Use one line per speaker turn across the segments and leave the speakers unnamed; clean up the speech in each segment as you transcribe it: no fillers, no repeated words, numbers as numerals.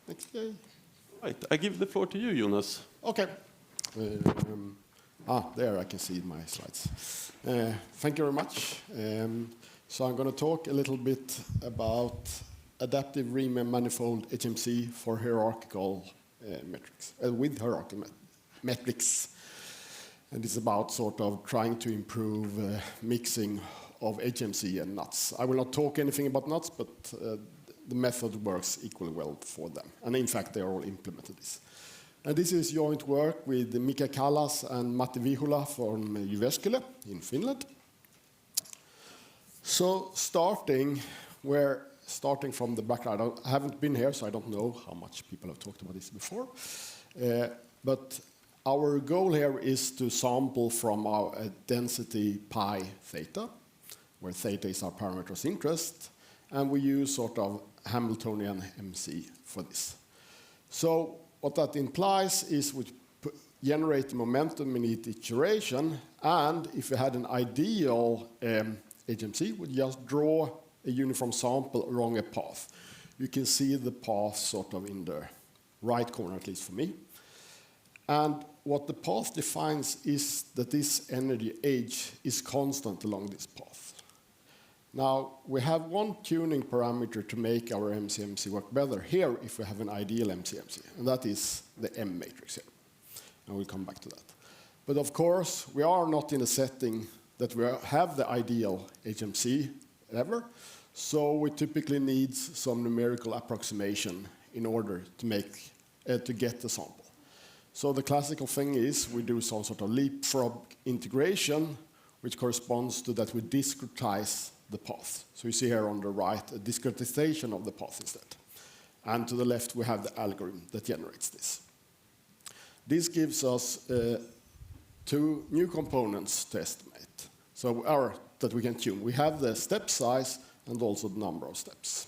Okay.
Right, I give the floor to you, Jonas.
Okay. There I can see my slides. Thank you very much. So I'm going to talk a little bit about adaptive Riemann manifold HMC for hierarchical metrics, with hierarchical metrics. And it's about sort of trying to improve mixing of HMC and nuts. I will not talk anything about nuts, but the method works equally well for them. And in fact, they are all implemented this. And this is joint work with Mika Kallas and Matti Vihula from Jyväskylä in Finland. So starting from the background, I haven't been here, so I don't know how much people have talked about this before. But our goal here is to sample from our density pi theta, where theta is our parameter of interest, and we use sort of Hamiltonian MC for this. So what that implies is we generate the momentum in each iteration, and if we had an ideal HMC, we just draw a uniform sample along a path. You can see the path sort of in the right corner, at least for me. And what the path defines is that this energy H is constant along this path. Now, we have one tuning parameter to make our MCMC work better here if we have an ideal MCMC, and that is the M matrix here. And we'll come back to that. But of course, we are not in a setting that we have the ideal HMC ever, so we typically need some numerical approximation in order to make to get the sample. So the classical thing is we do some sort of leapfrog integration, which corresponds to that we discretize the path. So you see here on the right a discretization of the path instead. And to the left we have the algorithm that generates this. This gives us two new components to estimate. So that we can tune. We have the step size and also the number of steps.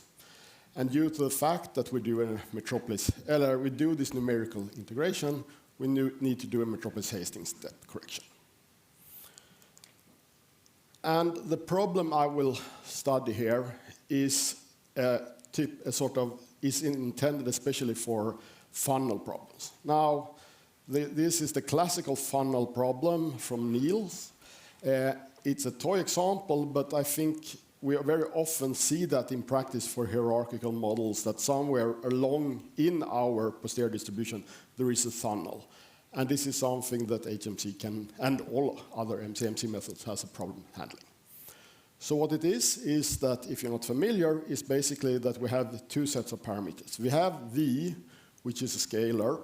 And due to the fact that we do we do this numerical integration, we need to do a Metropolis-Hastings step correction. And the problem I will study here is is intended especially for funnel problems. Now, this is the classical funnel problem from Niels. It's a toy example, but I think we very often see that in practice for hierarchical models, that somewhere along in our posterior distribution, there is a funnel. And this is something that HMC can, and all other MCMC methods, has a problem handling. So what it is that, if you're not familiar, is basically that we have two sets of parameters. We have V, which is a scalar,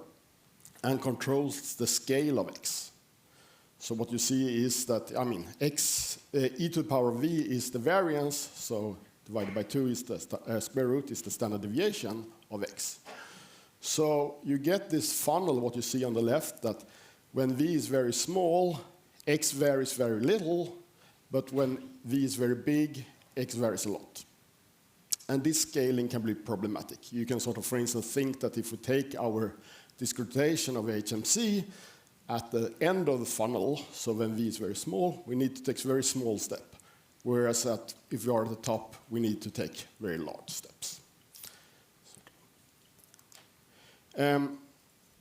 and controls the scale of X. So what you see is that, e to the power of V is the variance, so divided by 2 is the square root is the standard deviation of X. So you get this funnel, what you see on the left, that when V is very small, X varies very little, but when V is very big, X varies a lot. And this scaling can be problematic. You can sort of, for instance, think that if we take our discretization of HMC, at the end of the funnel, so when V is very small, we need to take a very small step. Whereas if we are at the top, we need to take very large steps.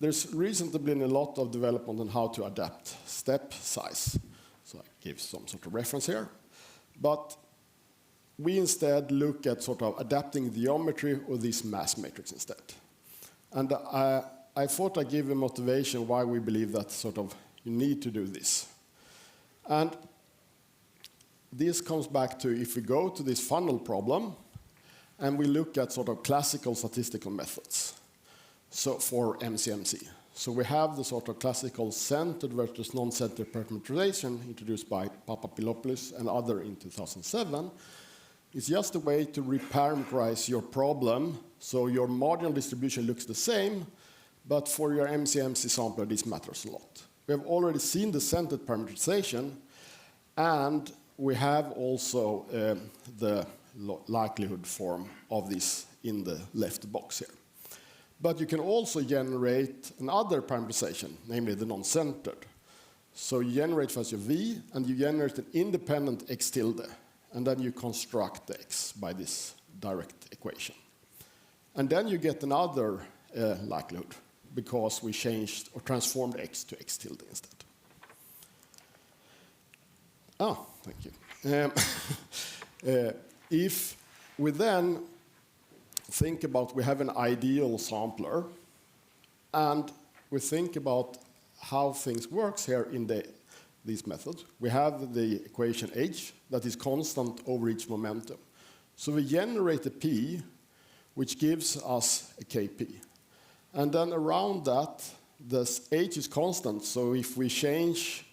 There's recently been a lot of development on how to adapt step size. So I give some sort of reference here. But we instead look at sort of adapting the geometry of this mass matrix instead. And I thought I'd give a motivation why we believe that sort of you need to do this. And this comes back to if we go to this funnel problem and we look at sort of classical statistical methods for MCMC. So we have the sort of classical centered versus non-centered parameterization introduced by Papapilopoulos and others in 2007. It's just a way to reparameterize your problem so your marginal distribution looks the same, but for your MCMC sampler, this matters a lot. We have already seen the centered parameterization, and we have also the likelihood form of this in the left box here. But you can also generate another parameterization, namely the non-centered. So you generate first your V, and you generate an independent X tilde, and then you construct the X by this direct equation. And then you get another likelihood because we changed or transformed x to x tilde instead. Thank you. If we then think about we have an ideal sampler and we think about how things works here in these methods, we have the equation h that is constant over each momentum. So we generate a p which gives us a kp. And then around that, this h is constant, so if we change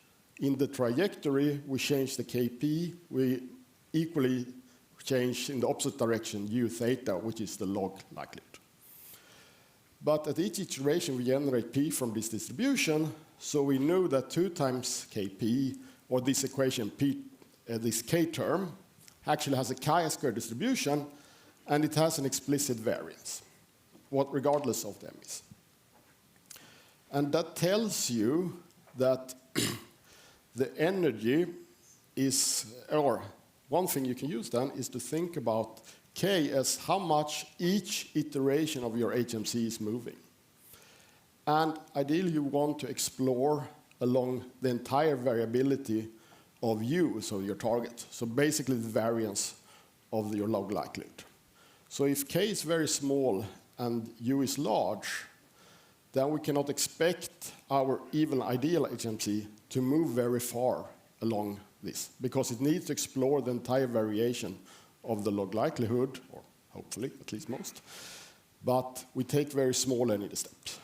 in the trajectory, we change the kp, we equally change in the opposite direction u theta, which is the log likelihood. But at each iteration, we generate p from this distribution, so we know that 2 times kp, or this equation p, this k term, actually has a chi-square distribution, and it has an explicit variance, regardless of the m's. And that tells you that the energy is, or one thing you can use then is to think about k as how much each iteration of your HMC is moving. And ideally, you want to explore along the entire variability of u, so your target. So basically the variance of your log likelihood. So if k is very small and u is large, then we cannot expect our even ideal HMC to move very far along this, because it needs to explore the entire variation of the log likelihood, or hopefully at least most, but we take very small energy steps.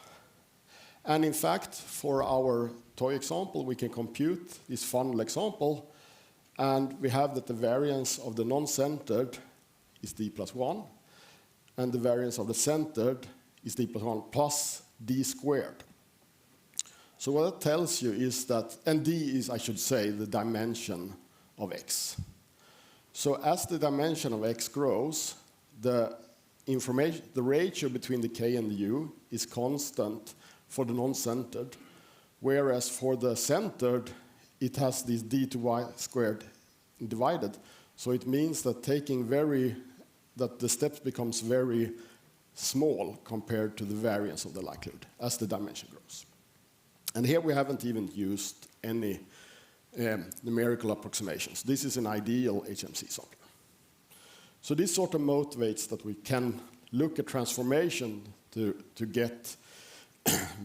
And in fact, for our toy example, we can compute this funnel example, and we have that the variance of the non-centered is d plus 1, and the variance of the centered is d plus 1 plus d squared. So what that tells you is that, and d is, I should say, the dimension of x. So as the dimension of x grows, the ratio between the k and the u is constant for the non-centered, whereas for the centered, it has this d to y squared divided. So it means that that the steps becomes very small compared to the variance of the likelihood as the dimension grows. And here we haven't even used any numerical approximations. This is an ideal HMC sampler. So this sort of motivates that we can look at transformation to get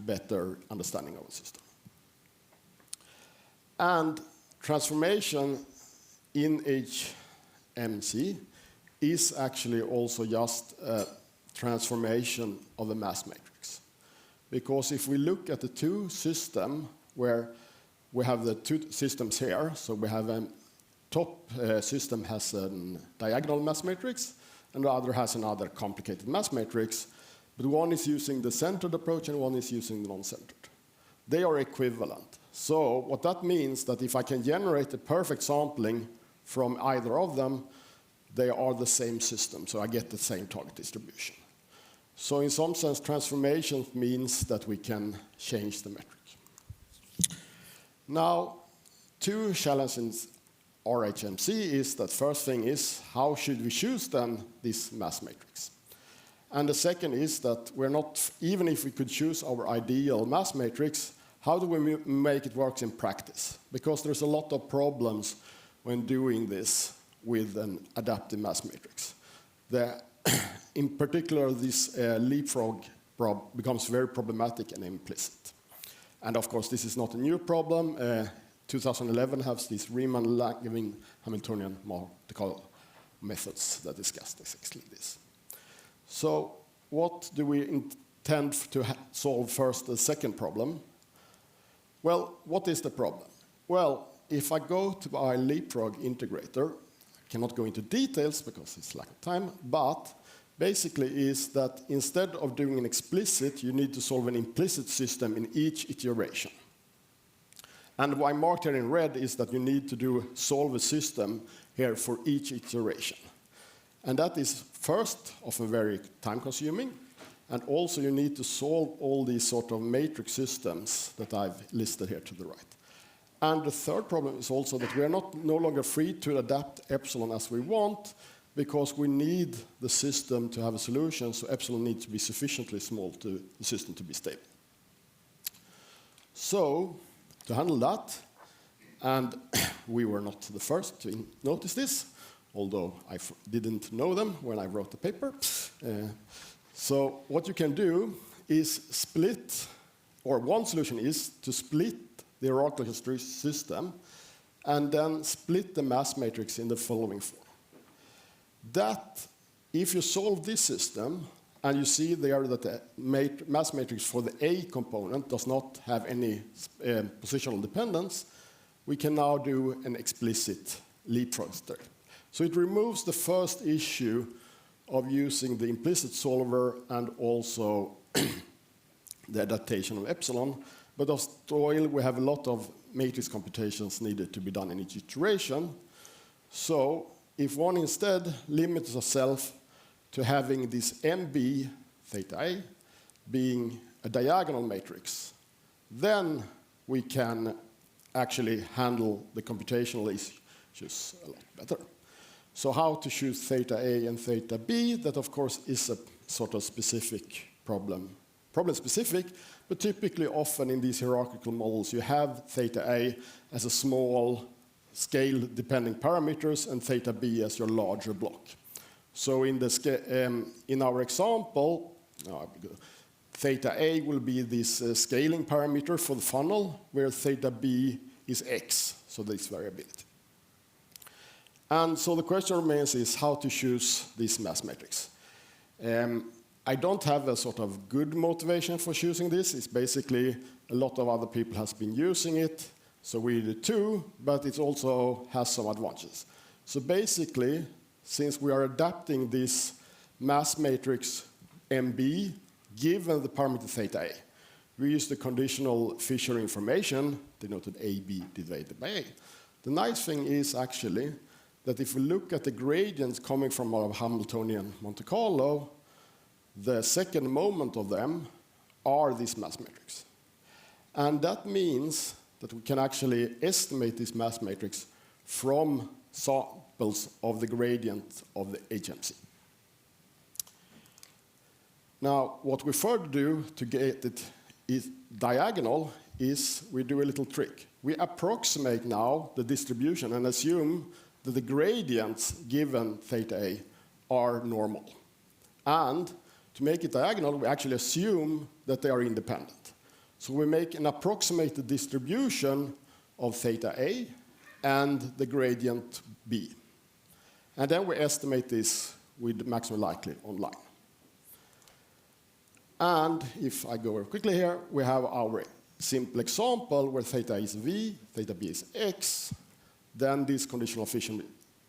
better understanding of the system. And transformation in HMC is actually also just a transformation of the mass matrix. Because if we look at the two systems where we have the two systems here, so we have a top system has a diagonal mass matrix, and the other has another complicated mass matrix, but one is using the centered approach and one is using the non-centered. They are equivalent. So what that means that if I can generate a perfect sampling from either of them, they are the same system, so I get the same target distribution. So in some sense, transformation means that we can change the metric. Now, two challenges RHMC is that first thing is how should we choose then this mass matrix? And the second is that we're not, even if we could choose our ideal mass matrix, how do we make it work in practice? Because there's a lot of problems when doing this with an adaptive mass matrix. In particular, this leapfrog becomes very problematic and implicit. And of course, this is not a new problem. 2011 has these Riemann-Langevin Hamiltonian Monte Carlo methods that discuss exactly this. So what do we intend to solve first, the second problem? Well, what is the problem? Well, if I go to my leapfrog integrator, I cannot go into details because it's lack of time, but basically is that instead of doing an explicit, you need to solve an implicit system in each iteration. And what I marked here in red is that you need to solve a system here for each iteration. And that is first often very time-consuming, and also you need to solve all these sort of matrix systems that I've listed here to the right. And the third problem is also that we are no longer free to adapt epsilon as we want, because we need the system to have a solution, so epsilon needs to be sufficiently small to the system to be stable. So, to handle that, and we were not the first to notice this, although I didn't know them when I wrote the paper. So what you can do is split, or one solution is to split the hierarchical system and then split the mass matrix in the following form. That, if you solve this system, and you see there that the mass matrix for the A component does not have any positional dependence, we can now do an explicit leapfrog step. So it removes the first issue of using the implicit solver and also the adaptation of epsilon. But of still, we have a lot of matrix computations needed to be done in each iteration. So if one instead limits itself to having this MB theta A being a diagonal matrix, then we can actually handle the computational issues a lot better. So how to choose theta A and theta B, that of course is a sort of specific problem specific, but typically often in these hierarchical models you have theta A as a small scale-depending parameters and theta B as your larger block. So in our example, theta A will be this scaling parameter for the funnel, where theta B is x, so this variability. And so the question remains is how to choose this mass matrix. I don't have a sort of good motivation for choosing this. It's basically a lot of other people has been using it, so we do too, but it also has some advantages. So basically, since we are adapting this mass matrix MB given the parameter theta A, we use the conditional Fisher information, denoted AB divided by A. The nice thing is actually that if we look at the gradients coming from our Hamiltonian Monte Carlo, the second moment of them are this mass matrix. And that means that we can actually estimate this mass matrix from samples of the gradient of the HMC. Now, what we further do to get it diagonal is we do a little trick. We approximate now the distribution and assume that the gradients given theta A are normal. And to make it diagonal, we actually assume that they are independent. So we make an approximated distribution of theta A and the gradient B. And then we estimate this with maximum likely online. And if I go very quickly here, we have our simple example where theta is V, theta B is X. Then this conditional Fisher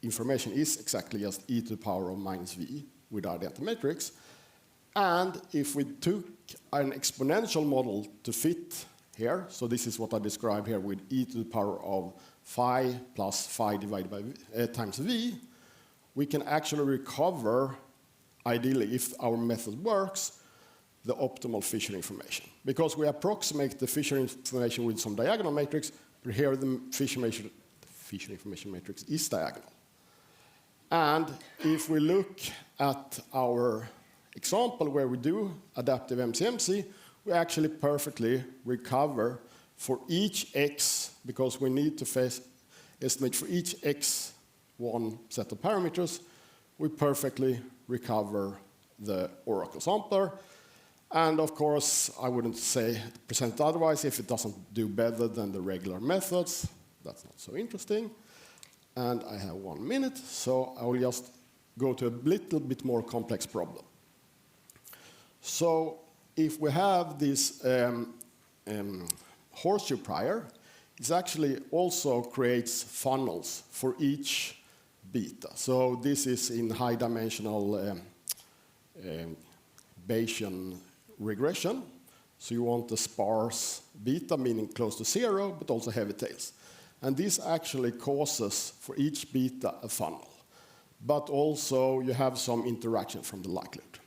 information is exactly just e to the power of minus V with our identity matrix. And if we took an exponential model to fit here, so this is what I described here with e to the power of phi plus phi divided by times V, we can actually recover, ideally, if our method works, the optimal Fisher information. Because we approximate the Fisher information with some diagonal matrix, but here the Fisher information matrix is diagonal. And if we look at our example where we do adaptive MCMC, we actually perfectly recover for each x, because we need to estimate for each x one set of parameters, we perfectly recover the oracle sampler. And of course, I wouldn't say present it otherwise if it doesn't do better than the regular methods. That's not so interesting. And I have 1 minute, so I will just go to a little bit more complex problem. So if we have this horseshoe prior, it actually also creates funnels for each beta. So this is in high-dimensional Bayesian regression. So you want a sparse beta, meaning close to 0, but also heavy tails. And this actually causes, for each beta, a funnel. But also, you have some interaction from the likelihood.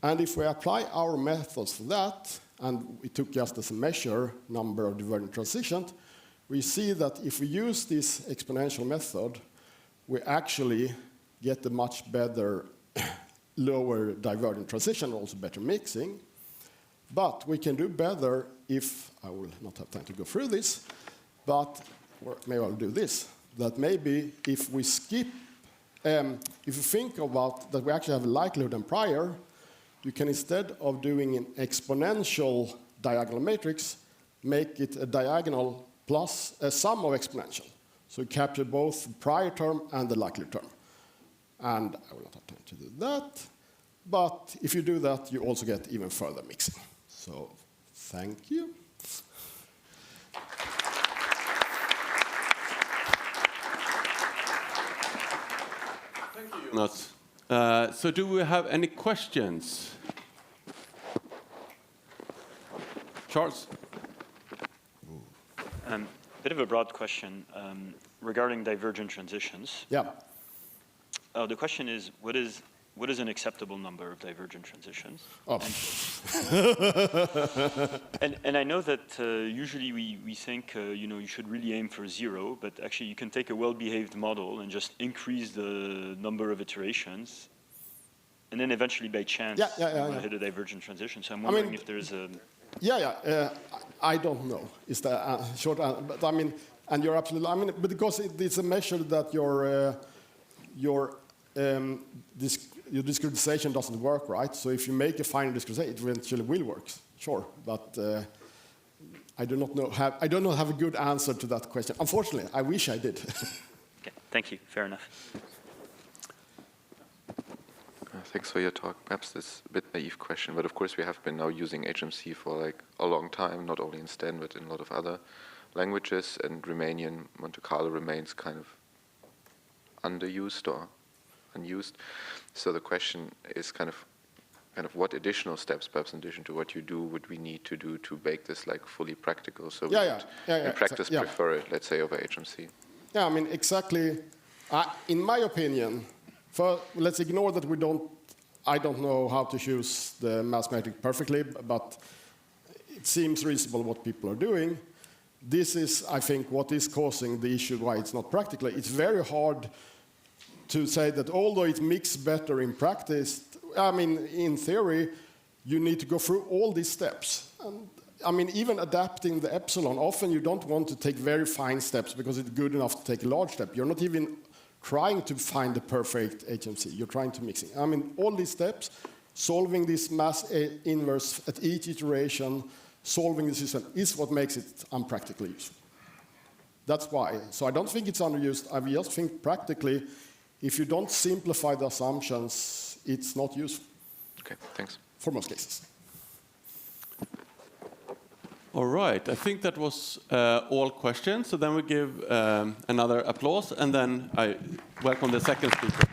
And if we apply our methods for that, and we took just as a measure number of divergent transitions, we see that if we use this exponential method, we actually get a much better lower divergent transition, also better mixing. But we can do better if, I will not have time to go through this, but or maybe I'll do this, that maybe if we skip, if you think about that we actually have a likelihood and prior, you can, instead of doing an exponential diagonal matrix, make it a diagonal plus a sum of exponential. So you capture both the prior term and the likelihood term. And I will not have time to do that. But if you do that, you also get even further mixing. So thank you.
Thank you, Jonas. So do we have any questions? Charles?
Bit of a broad question regarding divergent transitions.
Yeah.
The question is, what is an acceptable number of divergent transitions?
Oh.
And I know that usually we think you should really aim for 0, but actually you can take a well-behaved model and just increase the number of iterations, and then eventually by chance hit a divergent transition. So I'm wondering if there's a...
I don't know is the short answer, but I mean, and you're absolutely, but because it's a measure that your discretization doesn't work, right? So if you make a final discretization, it eventually will work, sure. But I do not know. I don't have a good answer to that question. Unfortunately, I wish I did.
Okay, thank you. Fair enough.
Thanks for your talk. Perhaps this is a bit naive question, but of course we have been now using HMC for like a long time, not only in Stan, but in a lot of other languages, and Riemannian Monte Carlo remains kind of underused or unused. So the question is kind of what additional steps, perhaps in addition to what you do, would we need to do to make this like fully practical? So we would in practice prefer it, let's say, over HMC.
Yeah, I mean, exactly. In my opinion, let's ignore that I don't know how to choose the mathematics perfectly, but it seems reasonable what people are doing. This is, I think, what is causing the issue why it's not practical. It's very hard to say that although it mixes better in practice, I mean, in theory, you need to go through all these steps. And, I mean, even adapting the epsilon, often you don't want to take very fine steps because it's good enough to take a large step. You're not even trying to find the perfect HMC. You're trying to mix it. I mean, all these steps, solving this mass inverse at each iteration, solving the system, is what makes it unpractically useful. That's why. So I don't think it's underused. I just think practically, if you don't simplify the assumptions, it's not useful.
Okay, thanks.
For most cases.
All right, I think that was all questions. So then we give another applause, and then I welcome the second speaker.